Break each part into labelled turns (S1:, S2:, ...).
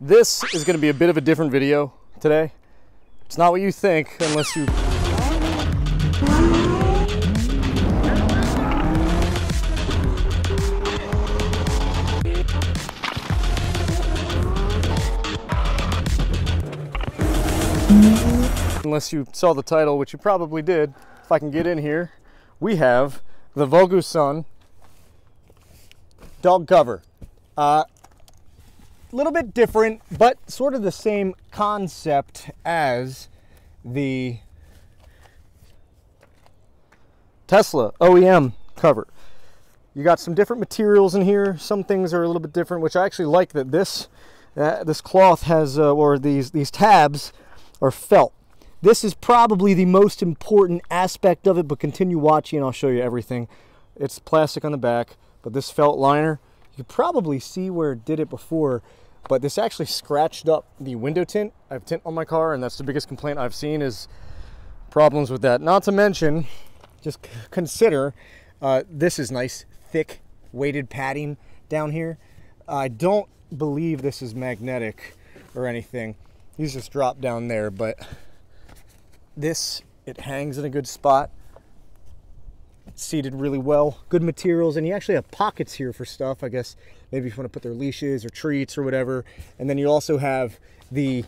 S1: This is going to be a bit of a different video today. It's not what you think unless you... Unless you saw the title, which you probably did. If I can get in here, we have the Vogusun dog cover. Little bit different, but sort of the same concept as the Tesla OEM cover. You got some different materials in here. Some things are a little bit different, which I actually like that this cloth has, or these tabs are felt. This is probably the most important aspect of it, but continue watching and I'll show you everything. It's plastic on the back, but this felt liner, you could probably see where it did it before, but this actually scratched up the window tint. I have tint on my car, and that's the biggest complaint I've seen is problems with that. Not to mention, just consider, this is nice, thick, weighted padding down here. I don't believe this is magnetic or anything. These just drop down there, but this, it hangs in a good spot. It's seated really well, good materials, and you actually have pockets here for stuff. I guess maybe if you want to put their leashes or treats or whatever. And then you also have the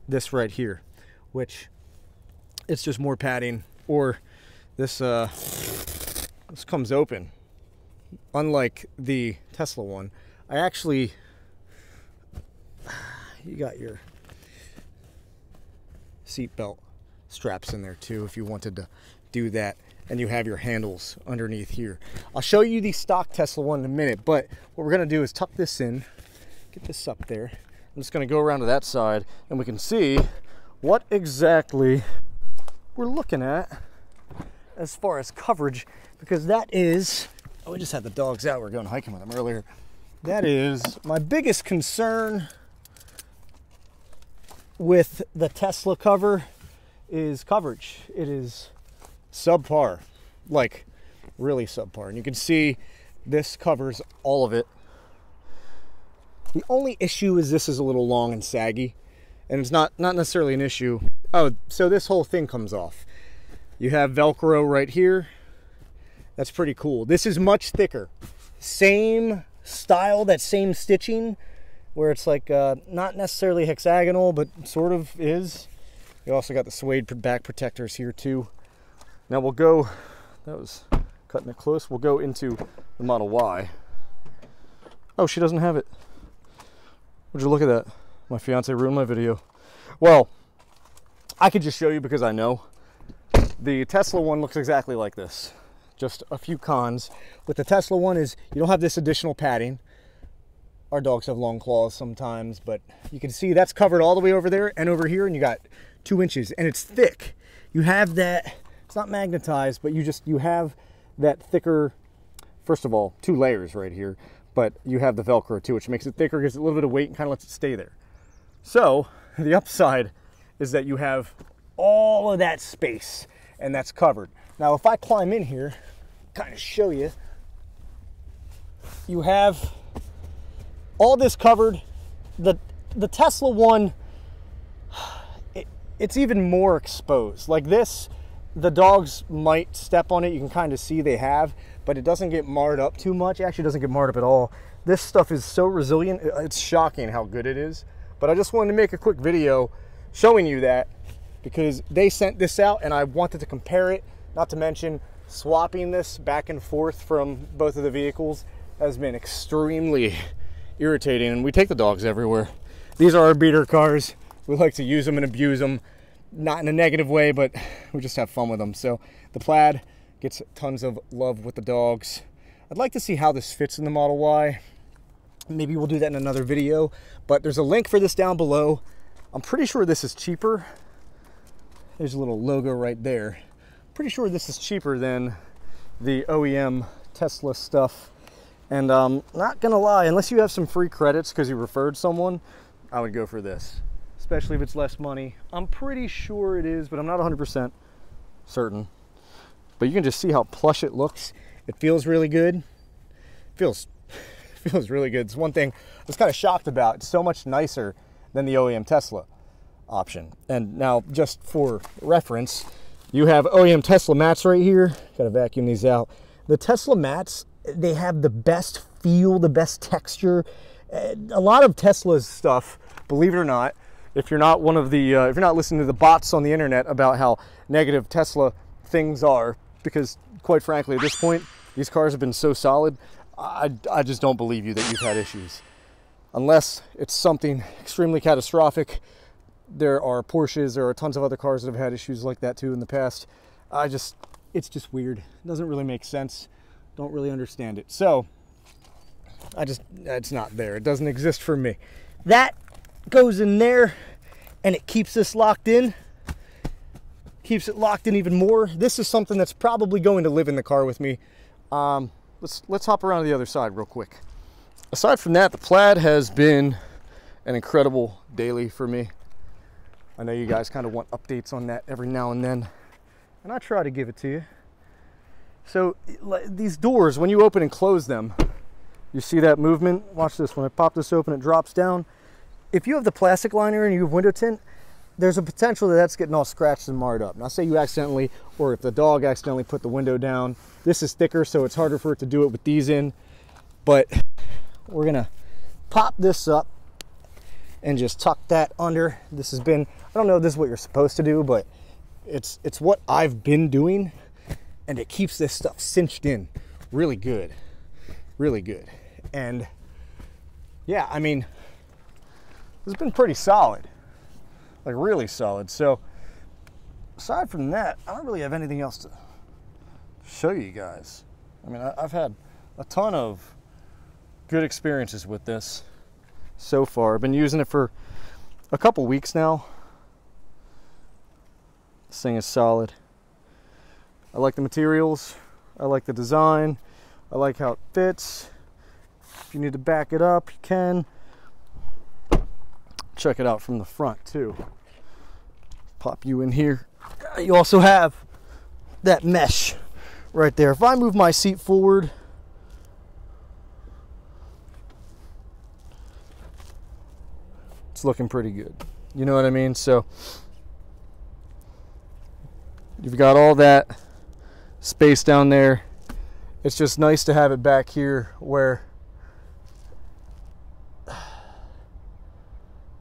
S1: this right here, which it's just more padding. Or this this comes open, unlike the Tesla one. I actually, you got your seat belt straps in there too if you wanted to do that, and you have your handles underneath here. I'll show you the stock Tesla one in a minute, but what we're going to do is tuck this in, get this up there. I'm just going to go around to that side and we can see what exactly we're looking at as far as coverage, because that is, oh, we just had the dogs out, we were going hiking with them earlier. That is my biggest concern with the Tesla cover is coverage. It is subpar, like really subpar. And you can see this covers all of it. The only issue is this is a little long and saggy, and it's not necessarily an issue. Oh, so this whole thing comes off. You have Velcro right here. That's pretty cool. This is much thicker. Same style, that same stitching, where it's like not necessarily hexagonal, but sort of is. You also got the suede back protectors here too. Now we'll go, that was cutting it close, we'll go into the Model Y. Oh, she doesn't have it. Would you look at that? My fiance ruined my video. Well, I could just show you because I know. The Tesla one looks exactly like this. Just a few cons. With the Tesla one is you don't have this additional padding. Our dogs have long claws sometimes, but you can see that's covered all the way over there and over here, and you got 2 inches, and it's thick. You have that, it's not magnetized, but you have that thicker, first of all, 2 layers right here, but you have the Velcro too, which makes it thicker, gives it a little bit of weight, and kind of lets it stay there. So the upside is that you have all of that space, and that's covered. Now, if I climb in here, kind of show you, you have all this covered. The Tesla one, it's even more exposed. Like this, the dogs might step on it. You can kind of see they have, but it doesn't get marred up too much. It actually doesn't get marred up at all. This stuff is so resilient. It's shocking how good it is. But I just wanted to make a quick video showing you that because they sent this out and I wanted to compare it. Not to mention swapping this back and forth from both of the vehicles has been extremely irritating, and we take the dogs everywhere. These are our beater cars. We like to use them and abuse them, not in a negative way, but we just have fun with them. So the Plaid gets tons of love with the dogs. I'd like to see how this fits in the Model Y. Maybe we'll do that in another video, but there's a link for this down below. I'm pretty sure this is cheaper. There's a little logo right there. Pretty sure this is cheaper than the OEM Tesla stuff. And not gonna lie, unless you have some free credits because you referred someone, I would go for this, especially if it's less money. I'm pretty sure it is, but I'm not 100% certain. But you can just see how plush it looks. It feels really good. Feels feels really good. It's one thing I was kind of shocked about. It's so much nicer than the OEM Tesla option. And now, just for reference, you have OEM Tesla mats right here. Got to vacuum these out. The Tesla mats, they have the best feel, the best texture. A lot of Tesla's stuff, believe it or not, if you're not one of the, if you're not listening to the bots on the internet about how negative Tesla things are, because quite frankly, at this point, these cars have been so solid, I just don't believe you that you've had issues. Unless it's something extremely catastrophic. There are Porsches, there are tons of other cars that have had issues like that too in the past. It's just weird. It doesn't really make sense. Don't really understand it. So, it's not there. It doesn't exist for me. That goes in there and it keeps this locked in. Keeps it locked in even more. This is something that's probably going to live in the car with me. Let's hop around to the other side real quick. Aside from that, the Plaid has been an incredible daily for me. I know you guys kind of want updates on that every now and then, and I try to give it to you. So these doors, when you open and close them, you see that movement? Watch this. When I pop this open, it drops down. If you have the plastic liner and you have window tint, there's a potential that that's getting all scratched and marred up. Now, say you accidentally, or if the dog accidentally put the window down, this is thicker, so it's harder for it to do it with these in. But we're gonna pop this up and just tuck that under. This has been, I don't know if this is what you're supposed to do, but it's what I've been doing, and it keeps this stuff cinched in really good, really good. And yeah, I mean, it's been pretty solid, like really solid. So aside from that, I don't really have anything else to show you guys. I mean, I've had a ton of good experiences with this so far. I've been using it for a couple weeks now. This thing is solid. I like the materials. I like the design. I like how it fits. If you need to back it up, you can. Check it out from the front too. Pop you in here. You also have that mesh right there. If I move my seat forward, it's looking pretty good. You know what I mean? So you've got all that space down there. It's just nice to have it back here where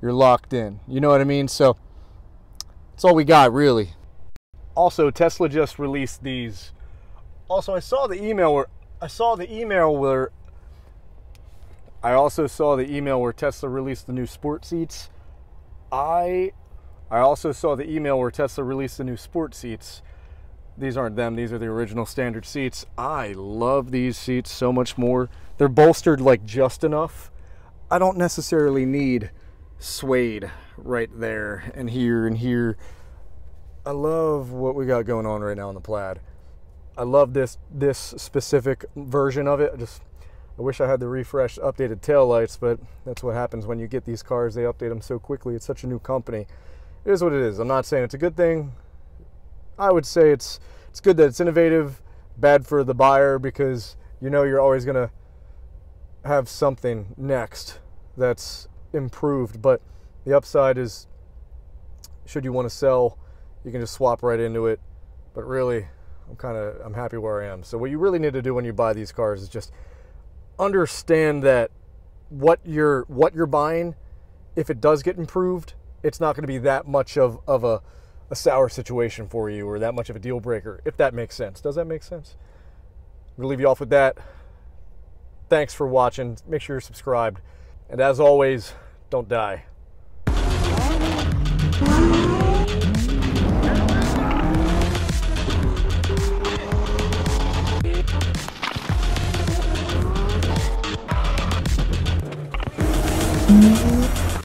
S1: you're locked in. You know what I mean? So that's all we got, really. Also, Tesla just released these. Also, I saw the email where Tesla released the new sport seats. I also saw the email where Tesla released the new sport seats. These aren't them, these are the original standard seats. I love these seats so much more. They're bolstered like just enough. I don't necessarily need suede right there and here and here. I love what we got going on right now in the Plaid. I love this specific version of it. I wish I had the refreshed, updated taillights, but that's what happens when you get these cars. They update them so quickly. It's such a new company. It is what it is. I'm not saying it's a good thing. I would say it's good that it's innovative, bad for the buyer, because you know you're always going to have something next that's improved. But the upside is, should you want to sell, you can just swap right into it. But really, I'm happy where I am. So what you really need to do when you buy these cars is just understand that what you're buying, if it does get improved, it's not going to be that much of a sour situation for you, or that much of a deal breaker, if that makes sense. Does that make sense? I'm going to leave you off with that. Thanks for watching. Make sure you're subscribed. And as always, don't die.